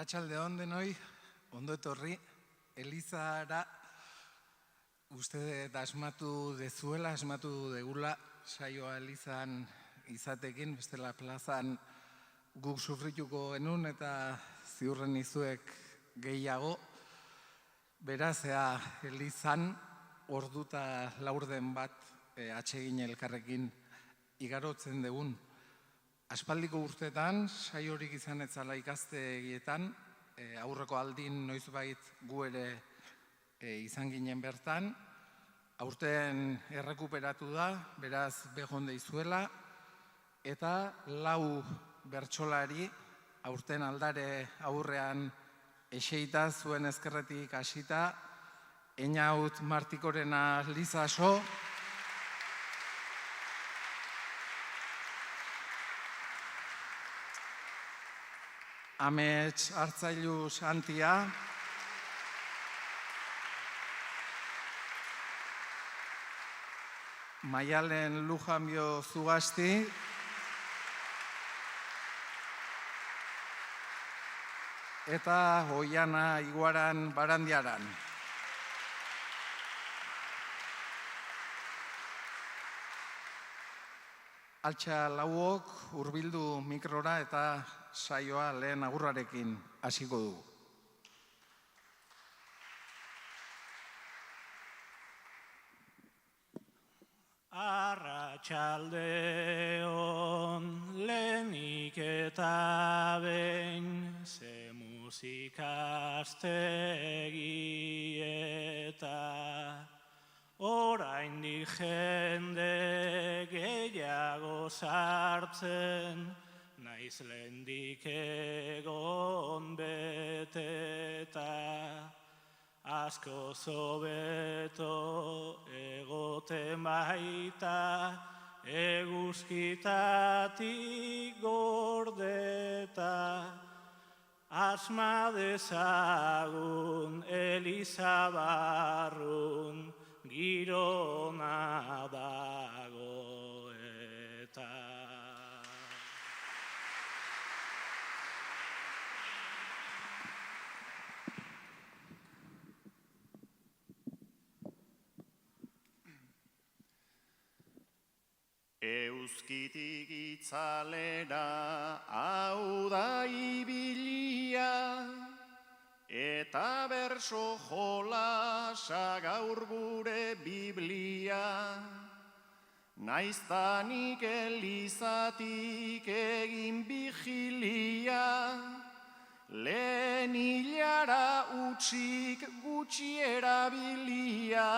Arratsalde on denoi, ondo etorri, Elizara uste dut asmatu dezuela, asmatu degula saioa Elizan izatekin, bestela plazan guk sufrituko genuen eta ziurren izuek gehiago. Beraz, Elizan orduta laurden bat atsegin elkarrekin igarotzen dugun. Aspaldiko urteetan, saiorik izan etzala ikastegietan, aurreko aldin noizbait gu ere izan ginen bertan, aurten errekuperatu da, beraz behonde izuela, eta 4 bertsolari aurten aldare aurrean eseita zuen ezkerretik hasita, Einaut Martikorena Lizaso, Amets Artzailu Santia, Maialen Lujambio Zugasti, eta Oiana Iguaran Barandiaran. Altxa lauok hurbildu mikrora eta saioa lehen agurrarekin hasiko dugu. Arratsalde on lehenik eta behin, ze musikastegi eta oraindik jende gehiago sartzen, naiz lehendik egon beteta, asko zobeto egoten baita, eguzkitatik gordeta, asma dezagun Eliza barrun, girona dago eta. Euskitik itzalera hau da ibilia, eta berso jolasa gaur gure Biblia. Naiztanik Elizatik egin bijilia, lehen hilara utxik gutxi erabilia.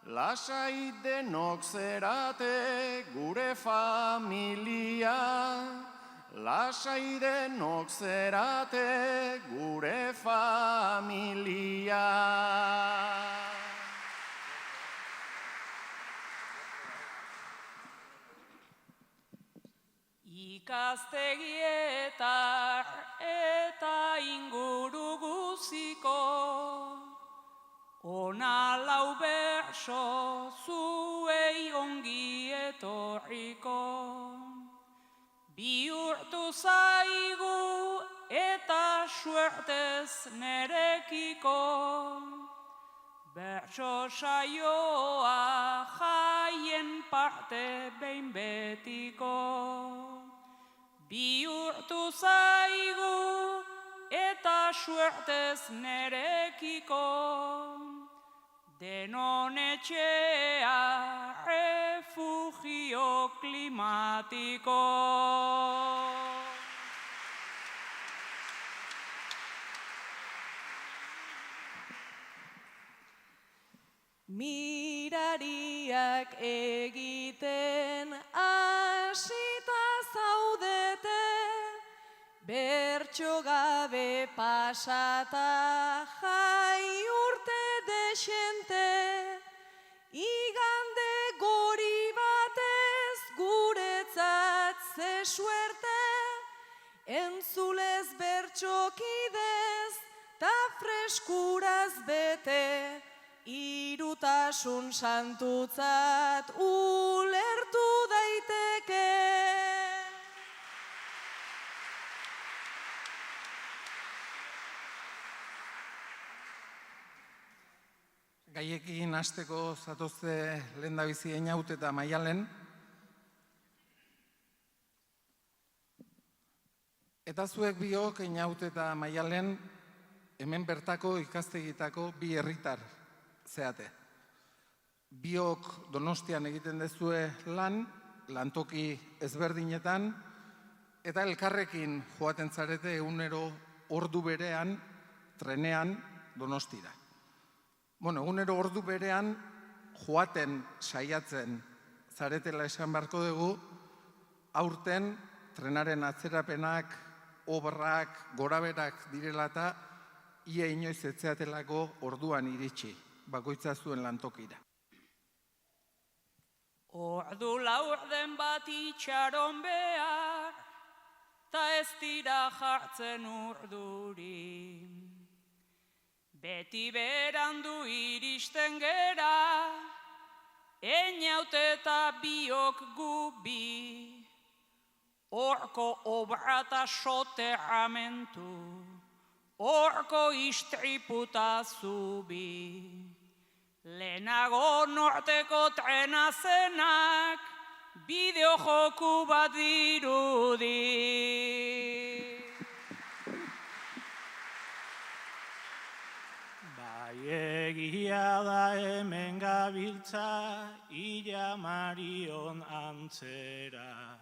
Lasai denok zerate gure familia, lasai denok zerate gure familia. Ikastegietar eta inguru guziko, ona 4 berso zuei ongi etorriko. Bihurtu zaigu eta suertez nerekiko, bertso saioa jaien parte behin betiko. Bihurtu zaigu eta suertez nerekiko, denon etxea refugio klimatiko. Mirariak egiten hasita zaudete, bertso gabe pasata jai urte desente, igande gori batez guretzat ze suerte, entzulez bertxokidez ta freskuraz bete, irutasun santutzat ulertu daiteke. Gaiekin hasteko zatozte lehendabizi Einaut eta Maialen. Eta zuek biok Einaut eta Maialen hemen bertako ikastegitako bi herritar zeate. Biok Donostian egiten dezue lantoki ezberdinetan, eta elkarrekin joaten zarete egunero ordu berean, trenean Donostira. Egunero ordu berean joaten saiatzen zaretela esan beharko dugu, aurten trenaren atzerapenak, obrak, goraberak direla eta ia inoiz etzeatelako orduan iritsi, bakoitza zuen lantokira. Ordu laurden bat itxaron behar, ta ez dira jartzen urduri. Beti berandu iristen gera, Einaut eta biok gubi. Horko obra eta soterramentu, horko istriputa zubi. Lehenago norteko trena zenak, bideo joku bat dirudi. Egia da hemen gabiltza, Illa Marion antzera.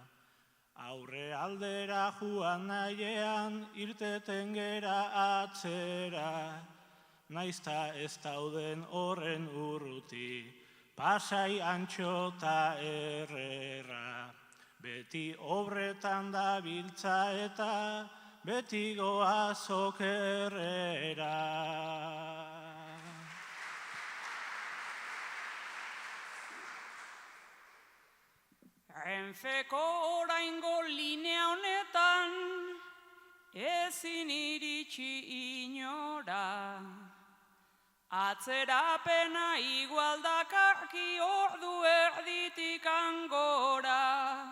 Aurre aldera joan nahiean, irteten gera atzera. Naizta ez dauden horren urruti, Pasai Antxo ta Herrera. Beti obretan dabiltza eta, beti goaz okerrera. Renfeko oraingo linea honetan, ezin iritsi inora. Atzerapena igual dakarki ordu erditik angora.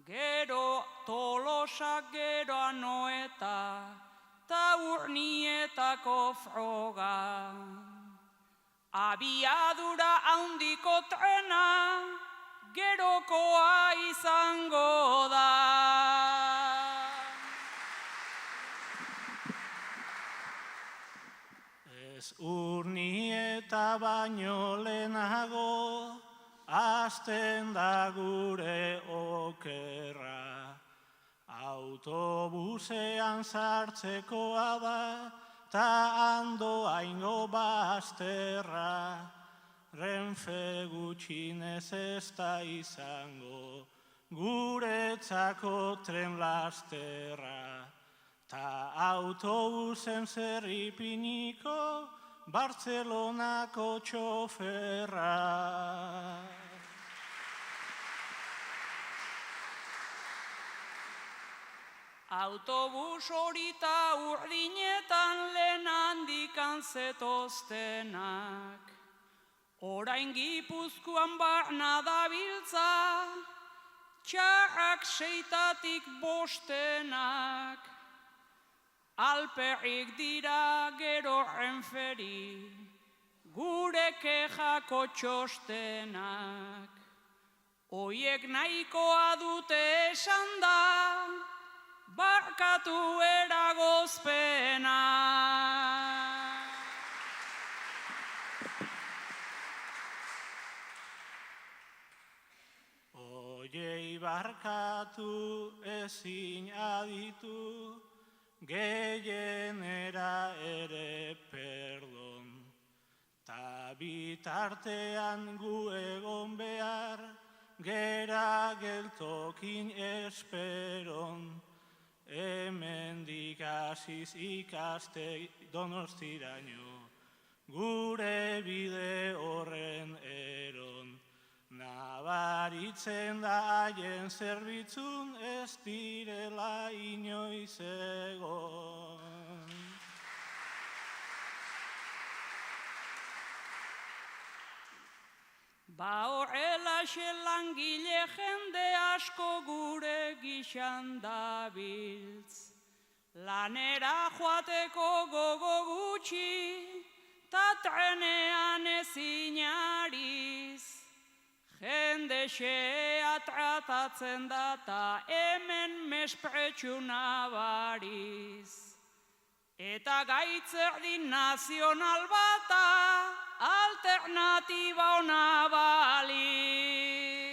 Gero Tolosak, gero Anoeta, ta Urnietako froga. Abiadura handiko trena, gerokoa izango da. Ez Urnieta baino lehenago, hasten da gure okerra. Autobusean sartzekoa da, ta Andoaingo bazterra. Renfe gutxinez ez da izango, guretzako tren lasterra. Ta autobusen zerripiniko, Bartzelonako txoferra. Autobus horita urdinetan lehen handikan zetoztenak. Orain Gipuzkoan barna dabiltza, txarrak 6tatik 5. Alperrik dira gero Renferi, gure kexako txostenak. Oiek nahikoa dute esan da, barkatu eragozpena. Oiei barkatu ezin aditu, gehienera ere perdon. Ta bitartean gu egon behar, gera geltokin esperon. Hemendik hasiz ikaste Donostiraino, gure bide horren eron. Nabaritzen da haien zerbitzun ez direla inoiz egon. Ba horrelaxe langile jende asko gure gixan dabiltz. Lanera joateko gogo gutxi, ta trenean ezin ariz. Jende xea tratatzen da ta hemen mespretxu nabariz. Eta gaitzerdin nazional bata alternatiba ona baliz.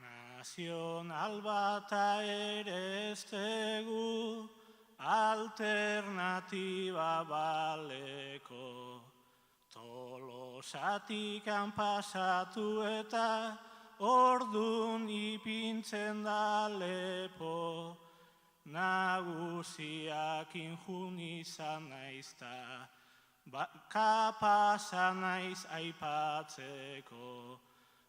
Nazional bata ere ez tegu alternatiba baleko. Tolosatikan pasatu eta ordun ipintzen da lepo. Nagusiak injun izan naizta, kapasa naiz aipatzeko.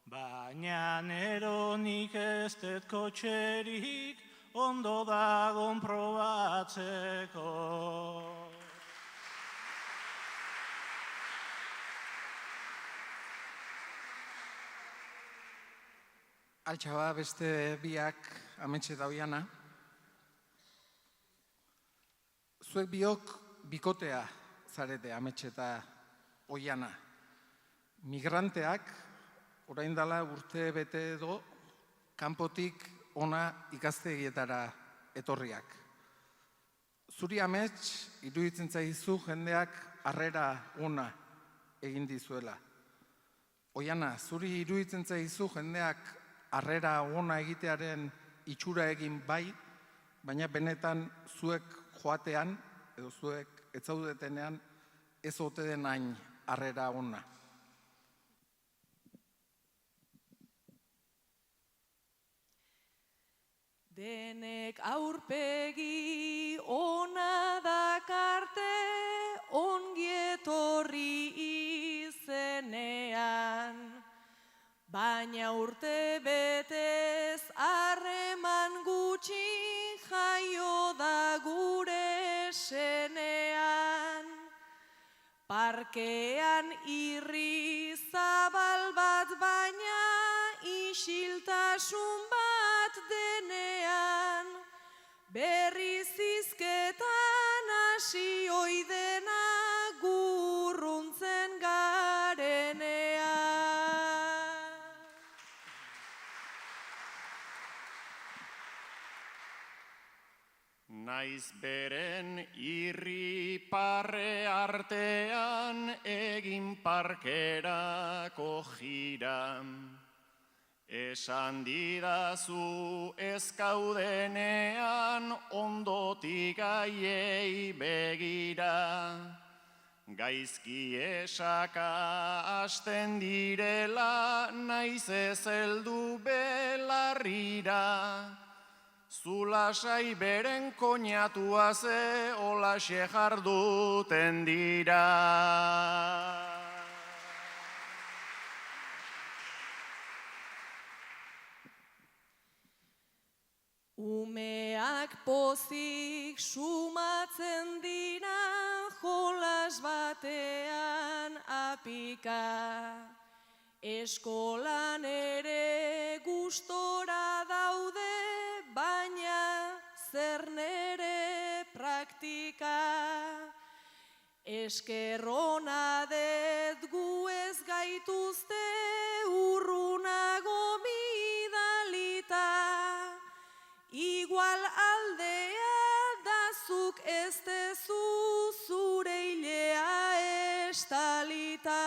Baina eronik ez dut kotxerik, ondo dagon probatzeko. Altxaba beste biak ametxe da Oiana. Zuek biok bikotea zarete ametxe eta Oiana. Migranteak, orain dela urte bete edo, kanpotik ona ikastegietara etorriak. Zuri amets, iruditzen zaizu jendeak harrera ona egin dizuela. Oiana, zuri iruditzen zaizu jendeak harrera ona egitearen itxura egin bai, baina benetan zuek joatean, edo zuek ez zaudetenean, ez ote den hain harrera ona. Denek aurpegi ona dakarte ongietorri izenean, baina urte betez harreman gutxi jaio da gure senean. Parkean irri zabal bat baina isiltasun bat denean, berriz hizketan hasi ohi dena gurruntzen garenean. Naiz beren irri parre artean egin parkerako jiran. Esan didazu ezkaudenean ondotik aiei begira. Gaizki esaka hasten direla naiz ez heldu belarrira. Zulasai beren koñatua ze olaxe jarduten dira. Umeak pozik sumatzen dira jolas batean apika. Eskolan ere gustora daude, baina zer nere praktika. Eskerrona dut gu ez gaituzte urrunago bidalita. Igual aldea dazuk ez dezu zure hilea estalita.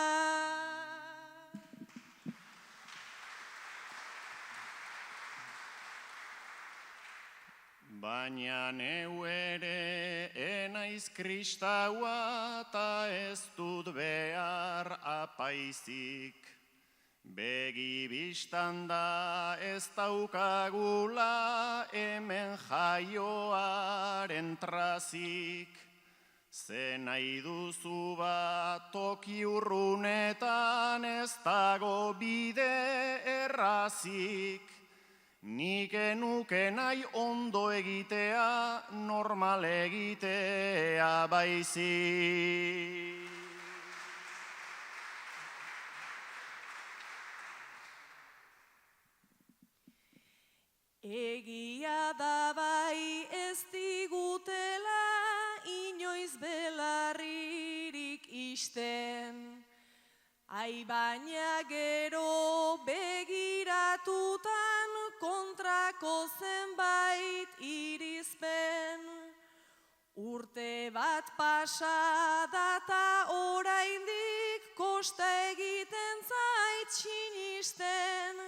Baina neu ere enaiz kristaua ta ez dut behar apaizik. Begi bistan da ez daukagula hemen jaioaren trazik. Ze nahi duzu bat toki urrunetan ez dago bide errazik. Nik enuke nahi ondo egitea, normal egitea baizik. Egia da bai ez digut Ai baina gero begiratutan kontrako zenbait irizpen. Urte bat pasa data oraindik kosta egiten zait sinisten.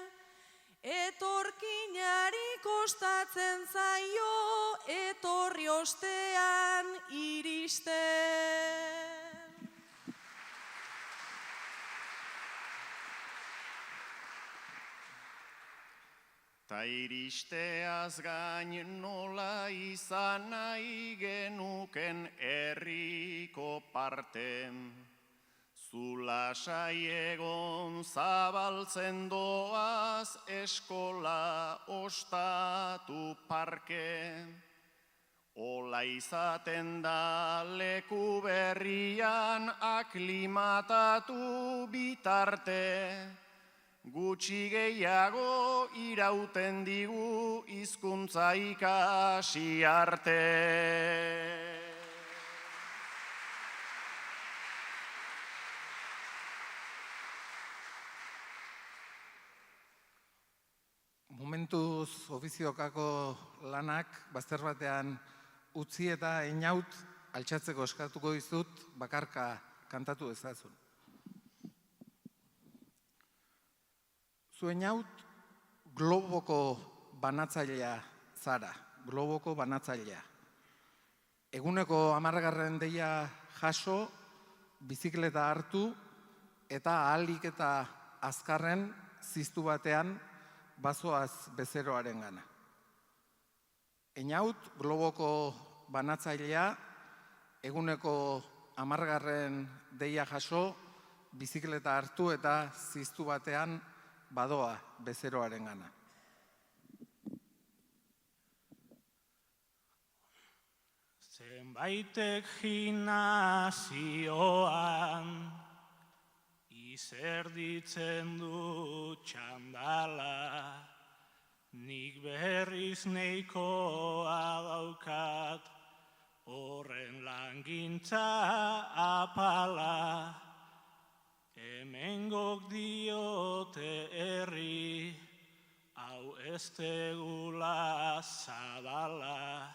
Etorkinari kostatzen zaio etorri ostean iristen. Ta iristeaz gain nola izan nahi genuken herriko parte. Zulasai egon zabaltzen doaz eskola ostatu parke. Ola izaten da leku berrian aklimatatu bitarte. Gutxi gehiago irauten digu hizkuntza ikasi arte. Momentuz ofiziokako lanak bazter batean utzi eta einaut altxatzeko eskatuko dizut bakarka kantatu ezazun. Zu einaut globoko banatzailea zara, globoko banatzailea. Eguneko 10. deia jaso, bizikleta hartu eta ahalik eta azkarren ziztu batean bazoaz bezeroaren gana. Einaut, globoko banatzailea, eguneko 10. deia jaso, bizikleta hartu eta ziztu batean badoa bezeroaren gana. Zenbaitek gimnasioan izerditzen du txandala, nik berriz neikoa daukat, horren langintza apala, hemengok diote herri, hau ez tegula zabala,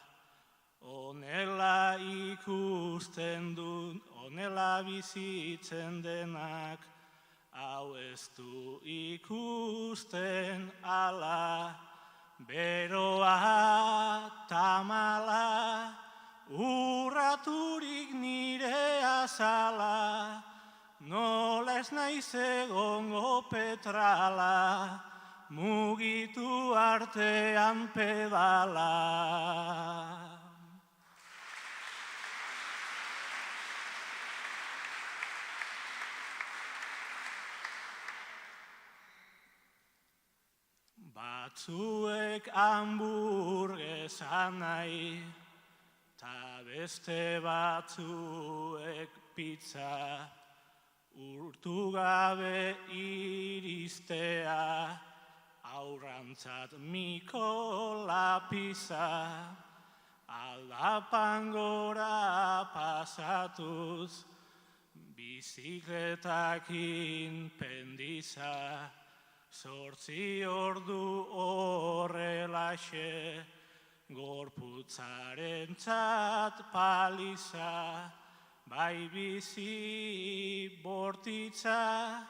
honela ikusten du, honela bizitzen denak, hau ez du ikusten ala, beroa tamala, urraturik nire azala, nola ez naiz egongo petrala, mugitu artean pedala. Batzuek hamburguesa nahi, ta beste batzuek pizza, urtu gabe iristea, aurrantzat miko lapiza, aldapan gora pasatuz, bizikletakin pendiza, 8 ordu horrelaxe, gorputzarentzat paliza, bai bizi bortitza,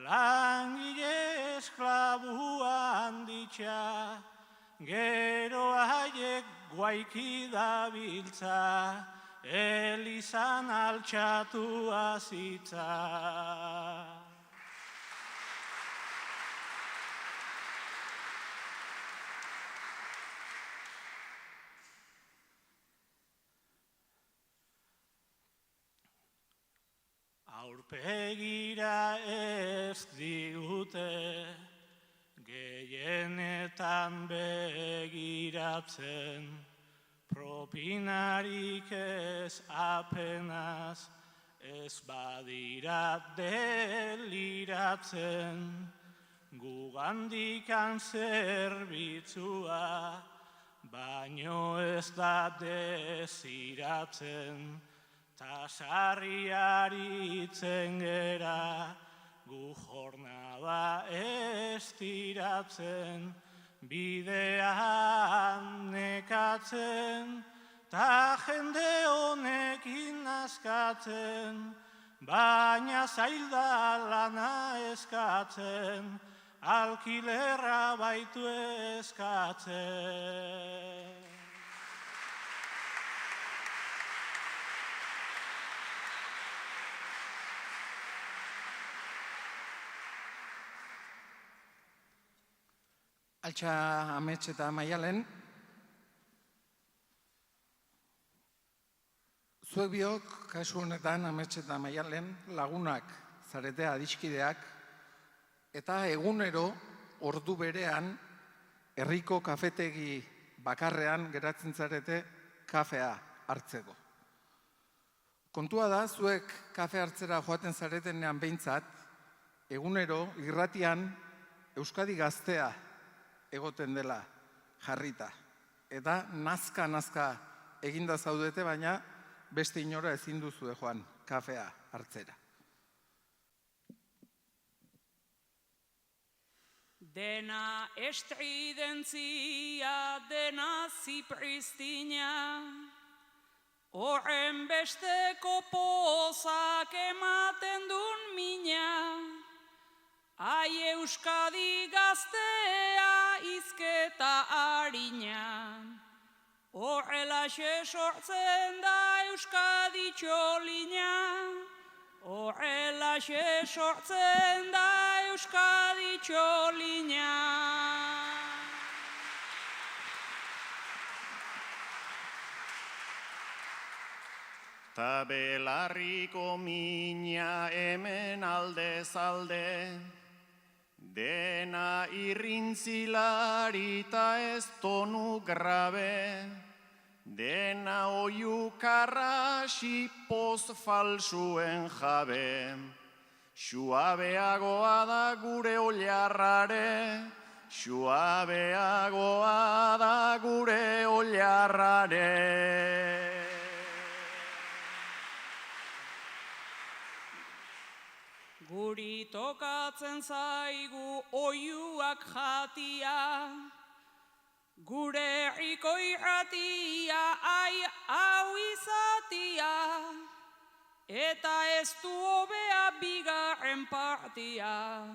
langile esklabua handitza, gero haiek guaiki dabiltza, elizan altxatu azitza. Aurpegira ez digute, gehienetan begiratzen, propinarik ez apenas, ez badira deliratzen, gugandikan zerbitzua, baino ez da desiratzen, ta sarriaritzen gera, jornada estiratzen, bidean nekatzen, ta jende honekin askatzen, baina zailda lana eskatzen, alkilerra baitu eskatzen. Altxa Amets eta Maialen, zuek biok, kasu honetan Amets eta Maialen, lagunak, zarete adiskideak, eta egunero ordu berean herriko kafetegi bakarrean geratzen zarete kafea hartzeko. Kontua da, zuek kafe hartzera joaten zaretenean behintzat, egunero irratian Euskadi Gaztea egoten dela jarrita. Eta nazka eginda zaudete, baina beste inora ezin duzue joan kafea hartzera. Dena estridentzia, dena zipristina, horren besteko pozak ematen dun mina, ai Euskadi Gaztea izketa harina, horrelaxe sortzen da Euskadi txolina, horrelaxe sortzen da Euskadi txolina. Ta belarriko mina hemen aldez alde, dena irrintzilari ta ez tonu grabe, dena oiukarra xipoz falsuen jabe, suabeagoa da gure oilarrare, suabeagoa da gure oilarrare. Guri tokatzen zaigu oiuak jatia, gure herriko irratia, ai hau izatia, eta ez du hobea bigarren partia.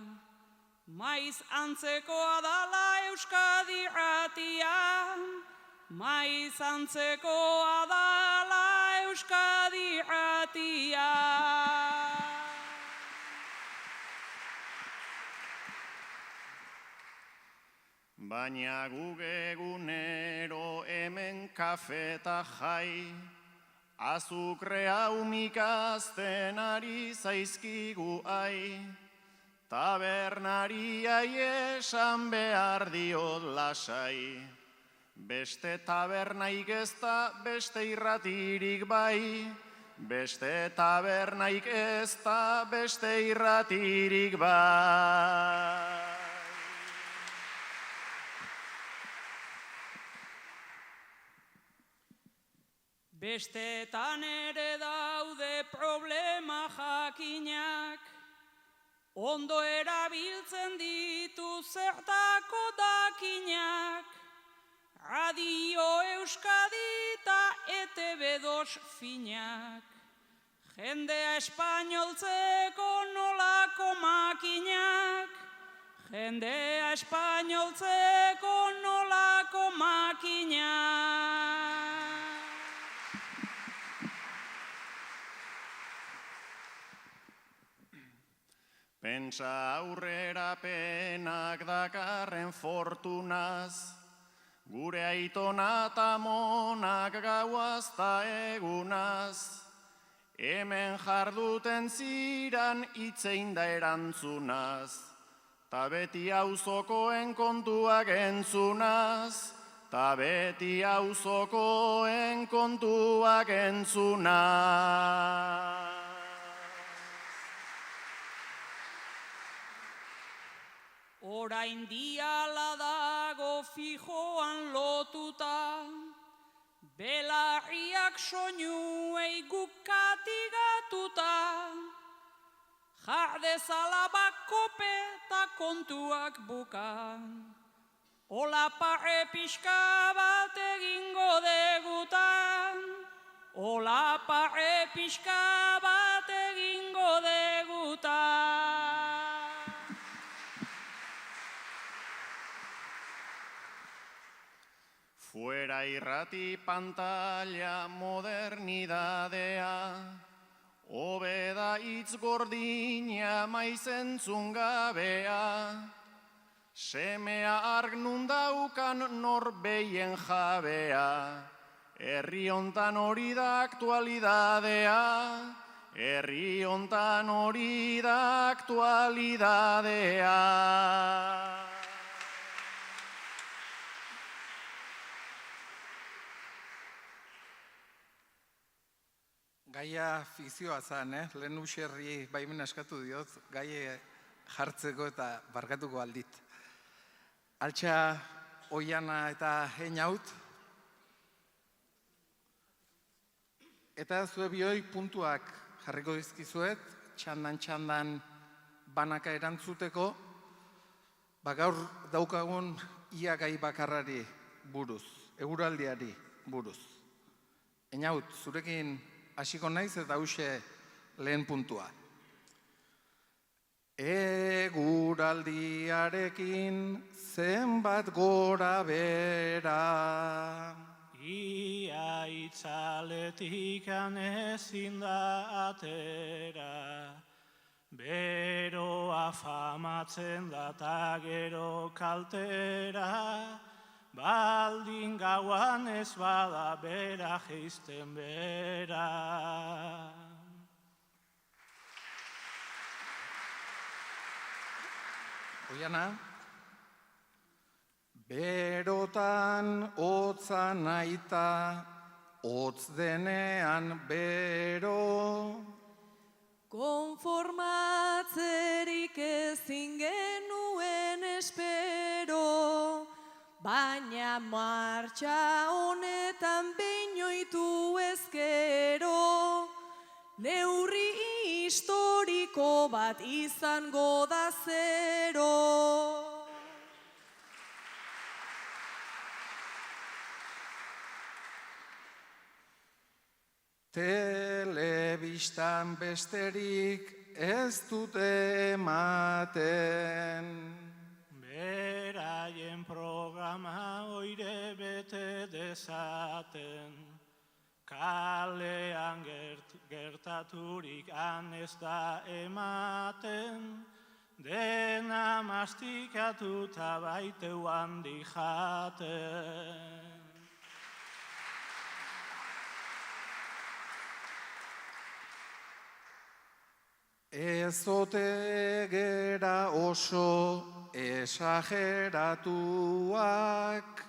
Maiz antzekoa dala Euskadi irratia, maiz antzekoa dala Euskadi irratia. Baina guk egunero hemen kafe eta jai, azukrea umikazten ari zaizkigu ai, tabernariai esan behar diot lasai, beste tabernaik ez da beste irratirik bai, beste tabernaik ez da beste irratirik bai. Bestetan ere daude problema jakinak, ondo erabiltzen ditu zertako dakinak, Radio Euskadi eta ETV2 finak, jendea espainoltzeko nolako makinak, jendea espainoltzeko nolako makinak. Pentsa aurrera penak dakarren fortunaz, gure aitona eta monak gauaz ta egunaz, hemen jarduten ziran itzein da erantzunaz, ta beti auzokoen kontuak entzunaz, ta beti auzokoen kontuak entzunaz. Orain diala dago fijoan lotuta, belarriak soinuei guk katigatuta, jardezala bakope eta kontuak bukan. Ola pare pixka bat egingo degutan, ola pare pixka bat egingo degutan. Fuera irrati pantalla modernidadea, hobeda hitz gordina maizentzun gabea, semea arg nun daukan norbeien jabea, herri hontan hori da aktualidadea, herri hontan hori da aktualidadea. Gaia fikzioa zen, lehen userri baimen askatu diot, gaie jartzeko eta barkatuko aldit. Altxa, Oiana eta Einaut, eta zue bioi puntuak jarriko dizkizuet, txandan banaka erantzuteko, gaur daukagun ia gai bakarrari buruz, eguraldiari buruz. Einaut, zurekin hasiko naiz eta hauxe lehen puntua. Eguraldiarekin zenbat gora bera. Ia itzaletikan ezin da atera, beroa famatzen da ta gero kaltera, baldin gauan ez bada bera jeisten bera. Oiana, berotan hotza naita, hotz denean bero. Konformatzerik ezin genuen espero, baina martxa honetan beinoitu ezkero, neurri historiko bat izango da zero. Telebistan besterik ez dute ematen. Beraien programa oire bete dezaten, kalean gertaturik han ez da ematen, dena mastikatuta baiteu handi jaten. Ez ote gera oso esageratuak.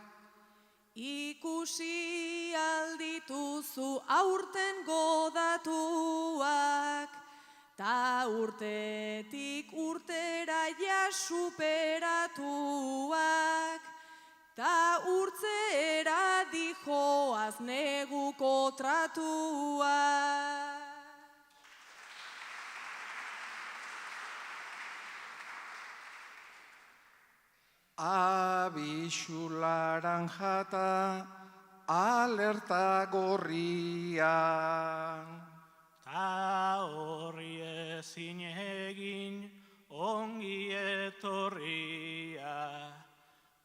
Ikusi aldituzu aurten godatuak, ta urtetik urtera ja superatuak, ta urtzera dijoaz neguko tratuak. Abisu laranjata, alerta gorria. Ta horri ezin egin ongi etorria,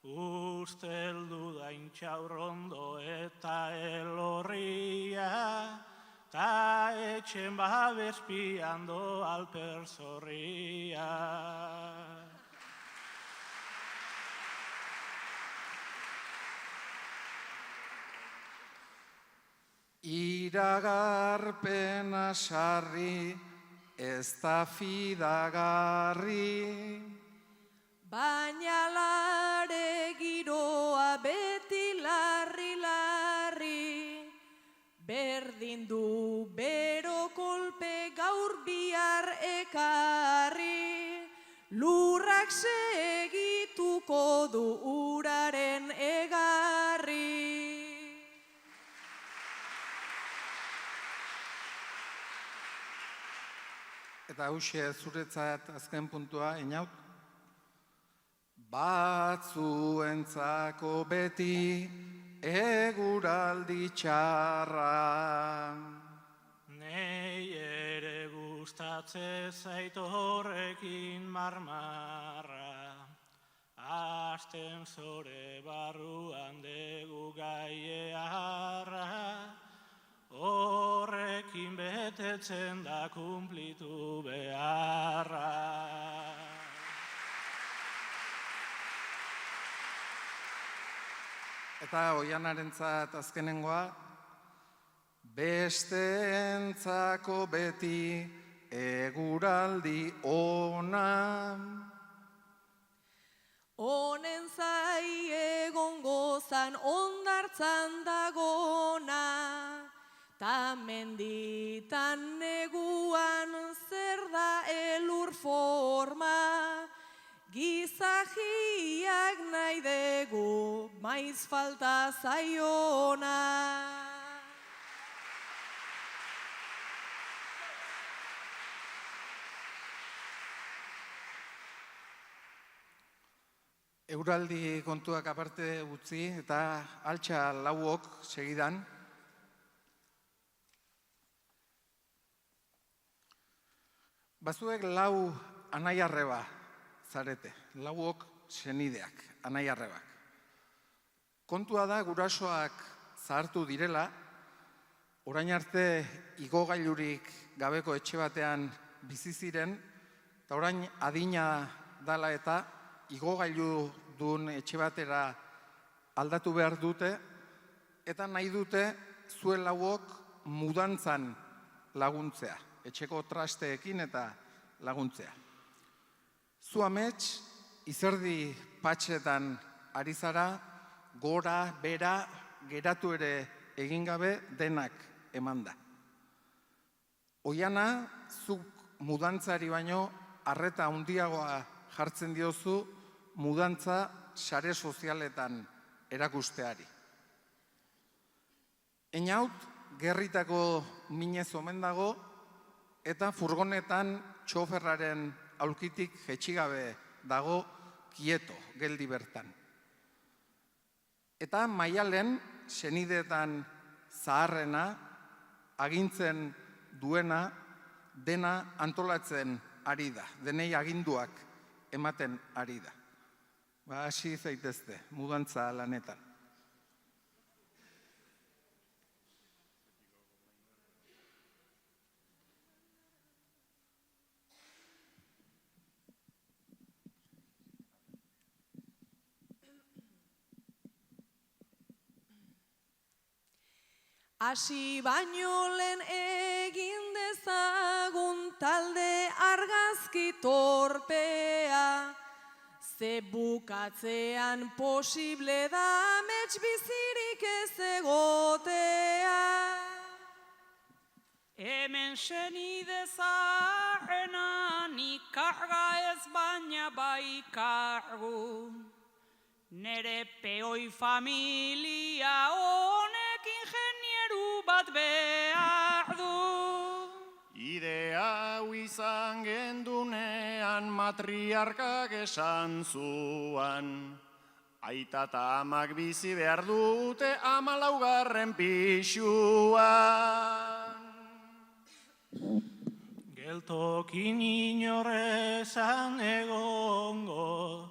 usteldu da intxaurrondo eta elorria, ta etxen babezpian doa alperzorria. Iragarpena sarri, ez da fidagarri. Baina lare giroa beti larri-larri, berdin du bero kolpe gaur bihar ekarri, lurrak segituko du uraren egarri. Eta hauxe zuretzat azken puntua, Einaut. Batzuentzako beti eguraldi txarra. Nei ere gustatze zait horrekin marmarra. Asten zore barruan degu gaiearra. Horrekin betetzen da kumplitu beharra. Eta Oianarentzat azkenengoa, besteentzako beti eguraldi ona. Honen zai egongo zan ondartzan dagona, ta menditan neguan zer da elur forma, gizajiak nahi degu maiz falta zaiona. Euraldi kontuak aparte utzi eta altxa lauok segidan. Bazuek lau anai-arreba zarete, lauok senideak, anai-arrebak. Kontua da gurasoak zahartu direla, orain arte igogailurik gabeko etxe batean bizi ziren, eta orain adina dala eta igogailu duen etxe batera aldatu behar dute, eta nahi dute zuen lauok mudantzan laguntzea, etxeko trasteekin eta laguntzea. Zu amets, izerdi patxetan ari zara, gora, bera, geratu ere egin gabe denak emanda. Oiana, zuk mudantzari baino, arreta handiagoa jartzen diozu, mudantza sare sozialetan erakusteari. Einaut, gerritako minez omen dago, eta furgonetan txoferraren aulkitik jetxigabe dago kieto, geldi bertan. Eta Maialen, senideetan zaharrena, agintzen duena, dena antolatzen ari da, denei aginduak ematen ari da. Hasi zaitezte, mudantza lanetan. Hasi baino lehen egin dezagun talde argazki torpea, ze bukatzean posible da amets bizirik ez egotea. Hemen senide zaharrena nik karga ez baina bai kargu. Nere peoi familia honek ingenieru bat behar du. Idea hau izan gendunean matriarkak esan zuan. Aita eta amak bizi behar dute 14. pisuan. Geltokin inorrezan egongo,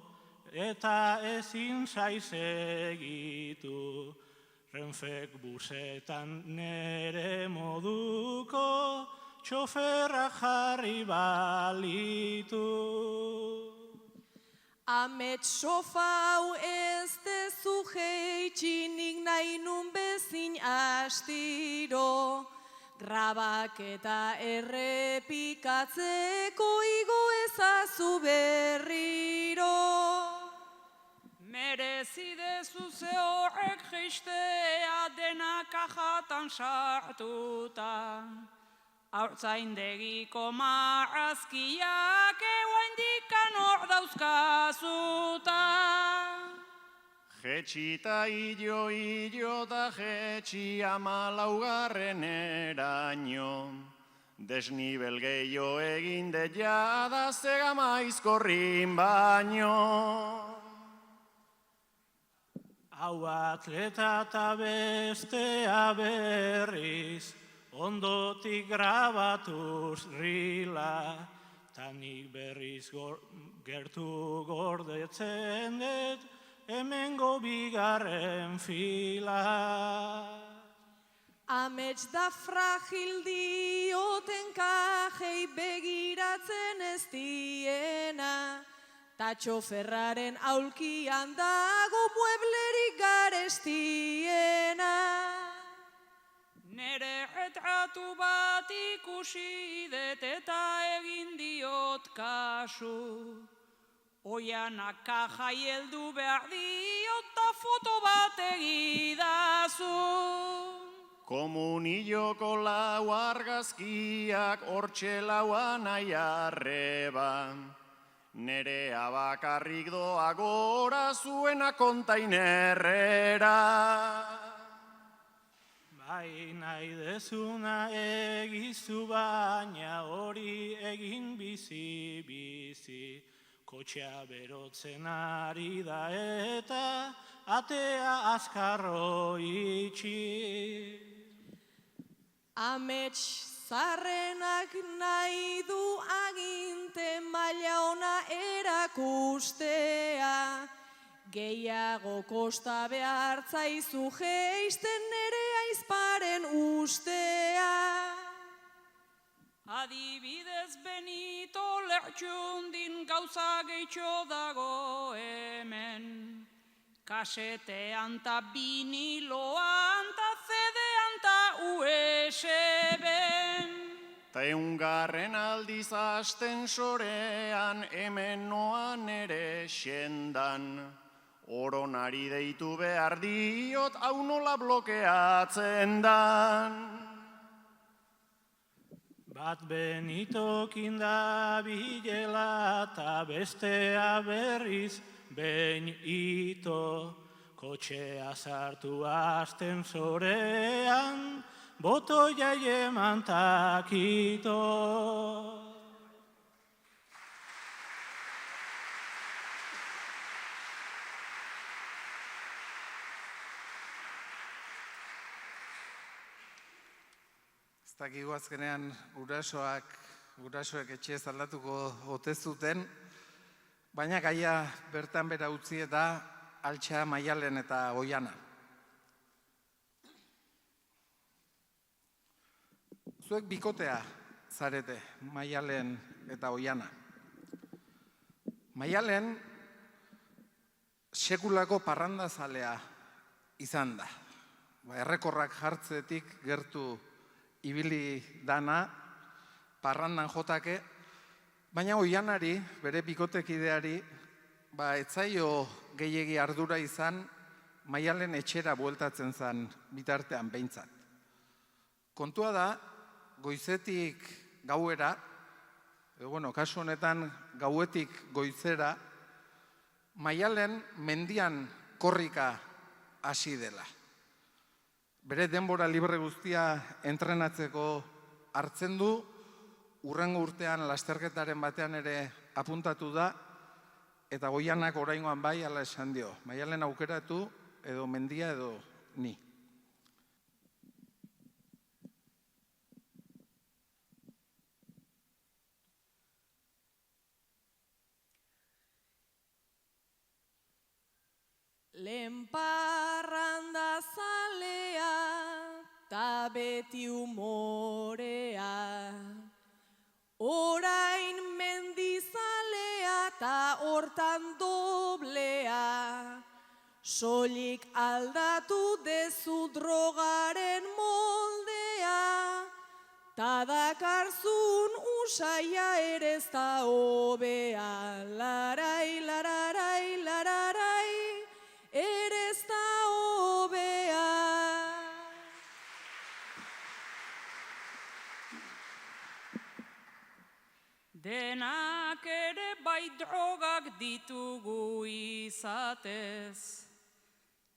eta ezin zaiz egitu. Renfek busetan nere moduko, txoferra jarri balitu. Amets sofau ez dezu jeitxinik nahi nun bezin astiro, grabak eta errepikatzeko igo ezazu berriro. Merezidezu ze horrek jistea dena kajatan sartuta. Haurtzaindegiko marrazkiak eguaindikan hor dauzkazuta. Jetxita hilo da jetxi 14. eraino, Desnibel gehiago egin de jada zega maizkorrin baino. Hau atleta eta bestea berriz, ondotik grabatuz rila, ta nik berriz gertu gordetzen dut, hemengo bigarren fila. Amets da fragil dioten kajei begiratzen ez diena, ta txoferraren aulkian dago mueblerik garestiena. Nere retratu bat ikusi dut eta egin diot kasu. Oianak kajai heldu behar diot ta foto bat egidazu. Komunioko lau argazkiak hortxe lauan nahi arreba. Nerea bakarrik doa gora zuena kontainerrera. Bai nahi dezuna egizu baina hori egin bizi-bizi. Kotxea berotzen ari da eta atea azkarro itxi. Amets zarrenak nahi du aginte maila ona erakustea. Gehiago kosta behar zaizu geisten nere aizparen ustea. Adibidez Benito Lertxundin gauza gehitxo dago hemen. Kasetean ta biniloan ta CD-an ta USB-en. Ta eungarren aldiz asten sorean hemen noan ere xendan. Oronari deitu behar diot hau nola blokeatzen dan. Bat Benitokin da bilela ta bestea berriz behin ito. Kotxea sartu asten zorean, botoia eman takito. Ez dakigu azkenean gurasoek etxez aldatuko ote zuten, baina gaia bertan bera utzi eta Altxa, Maialen eta Oiana. Zuek bikotea zarete, Maialen eta Oiana. Maialen sekulako parrandazalea izan da. Errekorrak jartzetik gertu ibili dana, parrandan jotake, baina Oianari, bere bikotekideari, etzaio gehiegi ardura izan, Maialen etxera bueltatzen zen bitartean behintzat. Kontua da, goizetik gauera, kasu honetan gauetik goizera, Maialen mendian korrika hasi dela. Bere denbora libre guztia entrenatzeko hartzen du, hurrengo urtean lasterketaren batean ere apuntatu da, eta Oianak oraingoan bai ala esan dio. Maialen aukeratu edo mendia edo ni. Lehen parranda zalea, ta beti umorea. Orain mendizalea, ta hortan doblea. Soilik aldatu dezu drogaren moldea. Ta dakarzun usaia ere ez da hobea. Larai, lararai, lararai. Ere ez da hobea. Denak ere bai drogak ditugu izatez.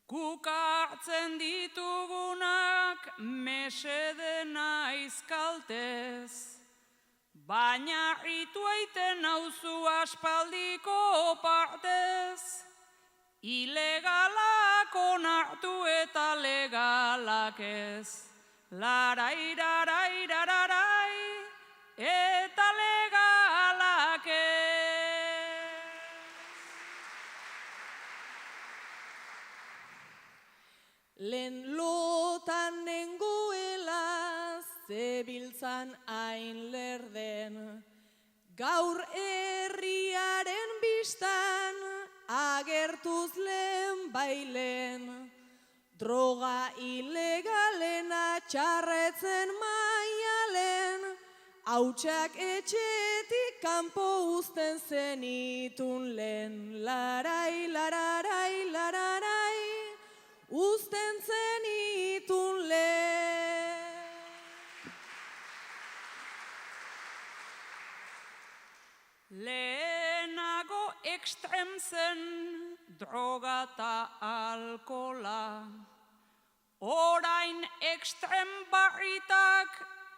Guk hartzen ditugunak mesedena izkaltez. Baina itu aiten nauzu aspaldiko partez, ilegalak onartu eta legalak ez. Larairarairararai, eta legalak ez. Lehen lotan nengoela zebiltzan hain lerden, gaur herriaren bistan agertuz lehen bailen, droga ilegalena txarretzen maialen, hautsak etxetik kanpo uzten zenitun lehen, larai, lararai, lararai, uzten zenitun lehen. Lehenago ekstrem zen droga eta alkola, orain ekstrem barritak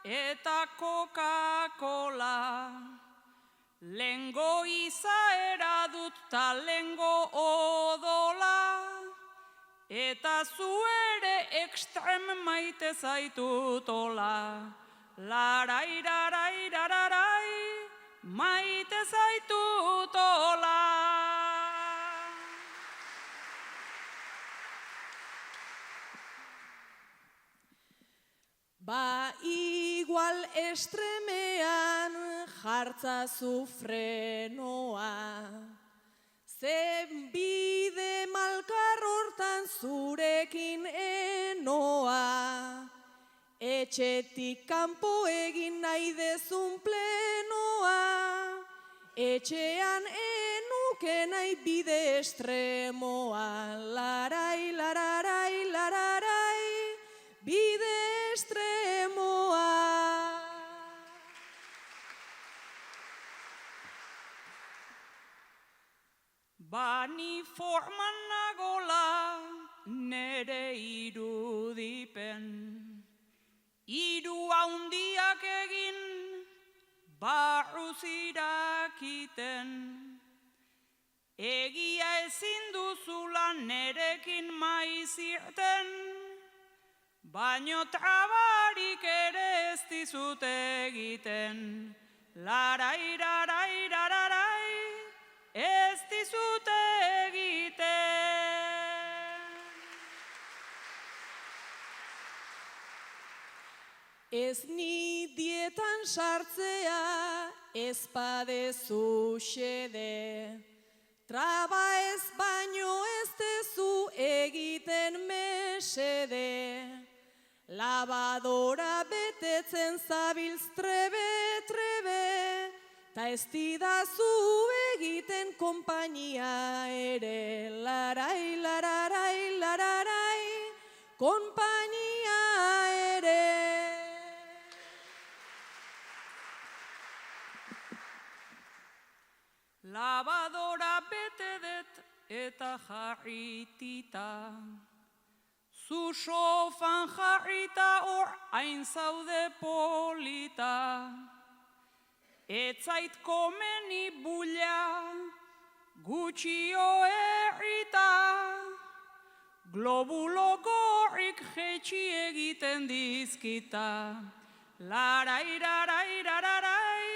eta Coca-Cola. Lengo izaera dut ta lengo odola, eta zu ere ekstrem maite zaitutola. Larairarairararai, maite zaitutola. Ba igual estremean jartzazu frenoa, zen bide malkar hortan zurekin enoa, etxetik kanpo egin nahi dezun plenoa, etxean enuke nahi bide estremoa, larai, lararai, lararai, bide estremoa. Bani forman nagola nere irudipen, hiru haundiak egin barruz irakiten, egia ezin duzula nerekin maiz irten, baino trabarik ere ez dizut egiten. Larairarairararai, ez dizut egiten. Ez ni dietan sartzea, ez badezu xede, traba ez baino ez dezu egiten mesede, labadora betetzen zabiltz trebe, ta ez didazu egiten konpainia ere, larai, lararai, lararai, konpainia ere. Labadora bete dut eta jarritita, zu sofan jarrita hor hain zaude polita, etzait komeni bulla gutxio errita, globulo gorrik jetxi egiten dizkita, larairarairararai,